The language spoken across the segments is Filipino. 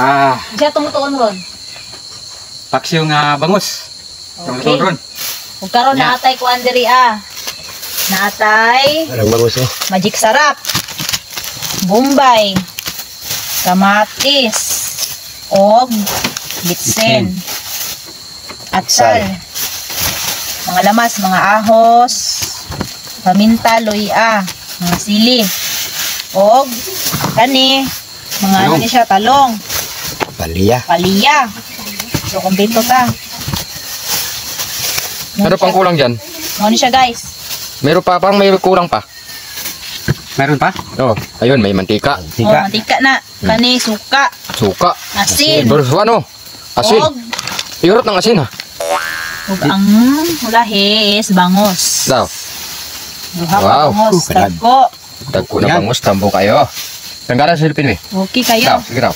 Siya tumutuon ron. Paksiw nga bangus. Tumutuon ron. Kung karon naatay ko andiri naatay Parang bangus oh. Magic Sarap, Bombay, kamatis, og bitsin, atsal, mga lamas, mga ahos, paminta, luya, mga sili, og kani, mga ano ni siya, talong, Palya. So kumpleto ta. Ano pang kulang dyan? Ano siya guys? Meron pa, parang may kulang pa. Meron pa? Oh, ayun, may mantika. Mantika na. Kani, suka, Suka. asin, Terus ano? Asin. og Iurot ng asin ha. ang lahis, bangus. Daw. Duha ka Wow. bangus, tagko. Dagko na bangus, tambo kayo. Tanggalan sa silipin eh. Okay kayo. Daw, sige daw.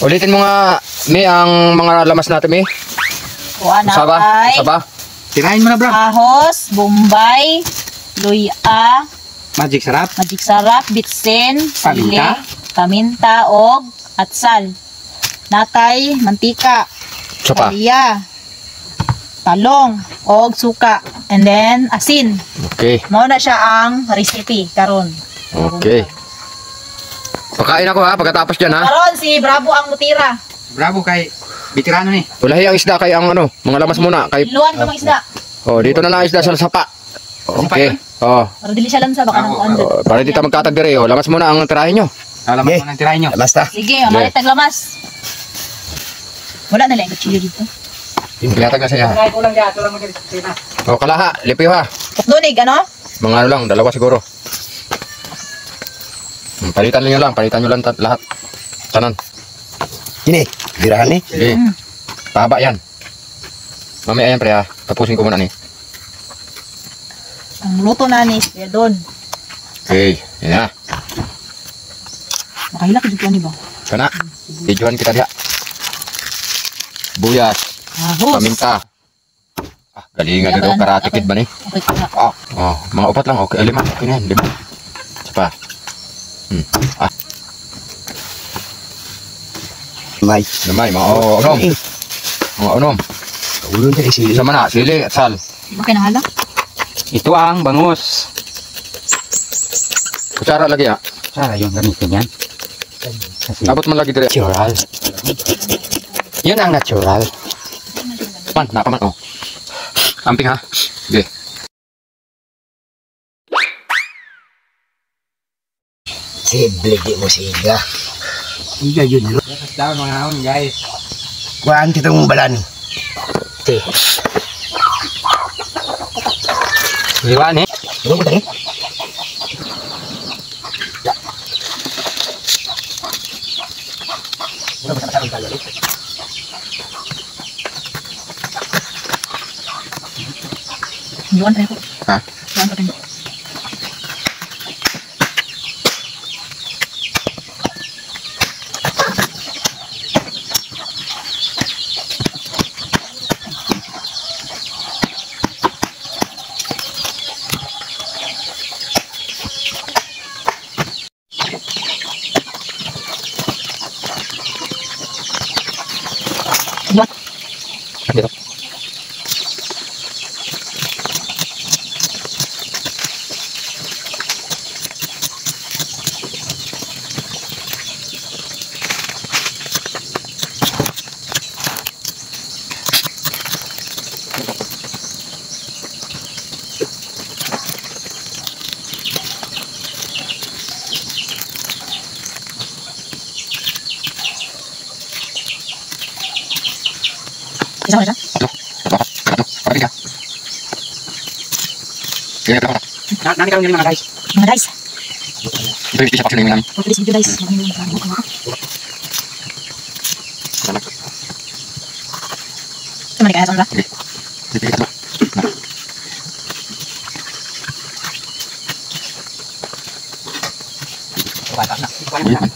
Ulitin mo nga, may ang mga lamas natin, may. Kuha na Saba? ay Saba? Tirahin mo na, bro. ahos, bombay, luya, Magic Sarap. Magic Sarap, bitsin, sili, Paminta. paminta, og atsal. Natay, mantika, Sapa. palya, talong, og suka, and then asin. Okay. Mao na siya ang recipe karon. Okay. Pakain ako ha, pagkatapos dyan ha. Karon si Bravo ang mutira. Bravo kay veterano ni. Ulahi ang isda kay ang ano, mga lamas muna. Kay... Luwan ka mga isda. Oh, dito na lang isda sa sapa. Okay. Oh. Para dili siya lansa baka nang under. Para dito magkatagdire, oh. Lamas muna ang tirahin nyo. Alam mo nang tirahin nyo. Basta. Sige, malit taglamas. Wala na lang kutsilyo dito. Pinatag na siya. Tirahin ko lang dyan. Tulang mo dyan. Oh, kalaha, lipiw ha. Tukdonig, ano? Mga ano lang, dalawa siguro. Palitan nyo lang lahat. Tanan. Ini, dirahan ni. Sige. Pahaba yan. Mamaya yan pre ha. Tapusin ko muna ni. Ang luto na ni Kuya Don. Okay, yan na. Makahila ka dito ni ba? Kana. Videoan kita diha. Buyas. Ahos. Paminta. Galingan dito. Karate kid ba ni? Okay ka. Oh, mga upat lang. Okay, 5. Okay na yan, 5. Sapa. May. Namay, mga unom. Mga unom. Ulun sa isi. Isa man na, sili at sal. Okay na hala? Ito ang bangus. Kutsara lagi ha. Sana yung gamitin yan. Abot man lagi dire. Natural. Yun ang natural. Man, nakaman oh. Amping ha. Sige. Sible di mo siga. Siga yun. Daw mga haon guys. Kuhaan kitong balan. Te. Liwan eh. Ano ba tayo? Luwan tayo ko. Ha? Luwan ka tayo. Luwan. Dito. Isa mo na siya? Pakai ka. Sige, ka. Nanti karon yung mga guys. Mga guys. Ito yung isa pa sila yung namin. Okay, sige guys. Cuma dikaya sama. Sige, ka. Ayan.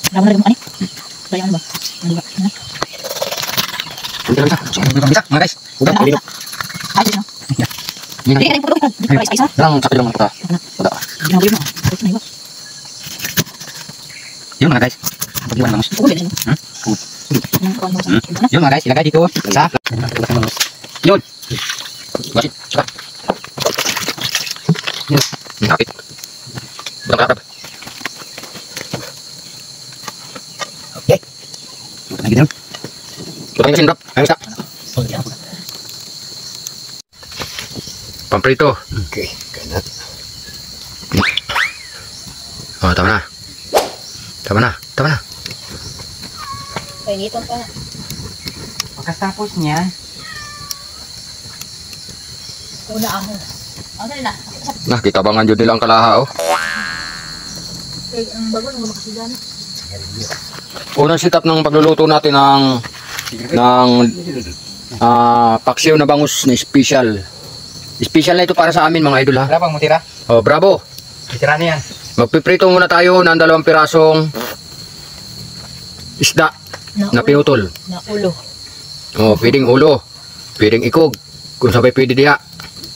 Berapa lagi buka nih? Bayang ba? Dua. Mana? Udah bisa. Bisa mga guys. Udah. Ayo. Ayo. Ini Ini ada produk kan? Price isa. lang sakit lang kita. Udah. Ginawa mo. Ito na iba. mga guys. Pag-iwan ng bangus. Yun mga guys, ilagay dito sa yun. Basit, saka. Yun. Kapit. Budang karap. Okay. Lagi din. Putang kasin, bro. Ayun sa. Pamprito. Okay, kanat. Oh, tama na. Tama na. Tama na. Painitan pa. Pagkatapos niya, Una ako. Ano na? Nah, kitabangan jud nila ang kalaha, oh. Ang bago nang makasigan. Unang setup ng pagluluto natin ng paksiw na bangus na special. Special na ito para sa amin mga idol ha. wala pang mutira. Oh, bravo. Titira na yan. Magpiprito muna tayo ng 2 pirasong isda na pinutol. Na ulo. Oh, pwedeng ulo, pwedeng ikog. Kung sabay pwede diha.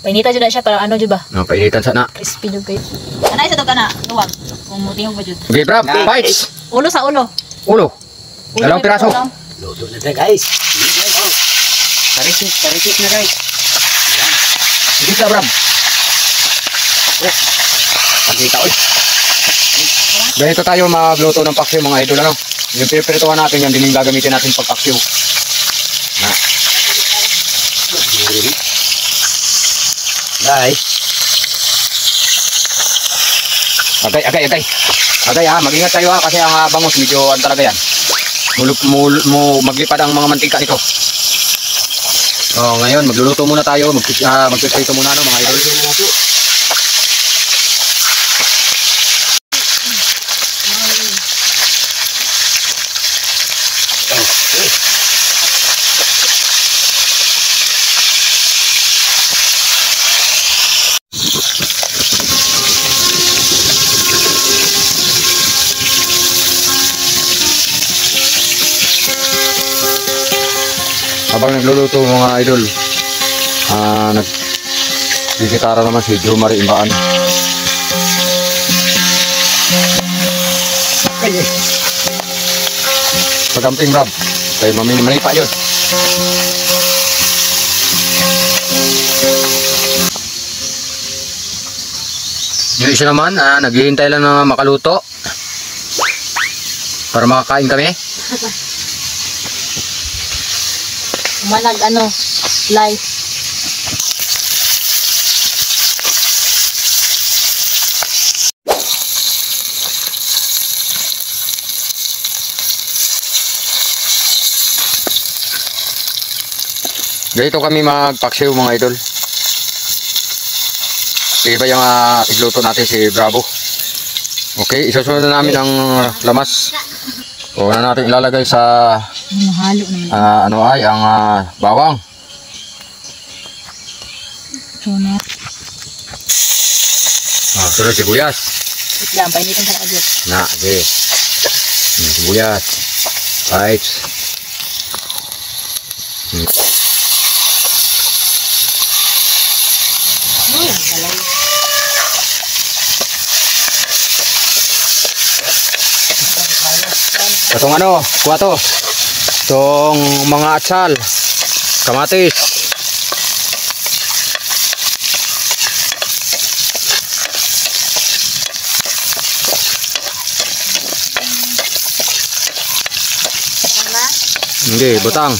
Painitan jud na siya para ano jud ba? Oh, painitan sana. Crispy jud kayo. Anay sa to kana? Tuwag. Kung mutingog ba jud. Okay, bravo. Bites. Ulo sa ulo. Ulo. Ulo 2 piraso. Luto na tayo guys. Tarisik na guys. Sige ka, bravo. Oh. Pagkita, oy. Ganito tayo magluto ng paksiw mga idol, ano? Yung pinipirituhan natin yan, din yung gagamitin natin pag paksiw. Na. Guys. Agay ha, mag-ingat tayo ha, kasi ang bangus medyo ano talaga yan. Maglipad ang mga mantika nito. Oh, ngayon magluluto muna tayo, magpiprito muna no mga idol. Habang nagluluto mga idol, nagkikitara naman si Jomar Imbaan. Pagamping Rob, kayo mamimanipa yun. Yung isa naman, naghihintay lang na makaluto para makakain kami. Umanag ano, slice. Ganito kami magpaksiw mga idol. Iba yung igluto natin si Bravo. Okay, isusunod na namin ang lamas. O na natin ilalagay sa Mahalo na. ano ay ang bawang. Tuna. Sunod sibuyas. Wait lang, painitan sa agad. Na, okay. Sibuyas. Right. Balay. Itong ano, kuha to. Itong mga atsal, kamatis. Hindi, butang.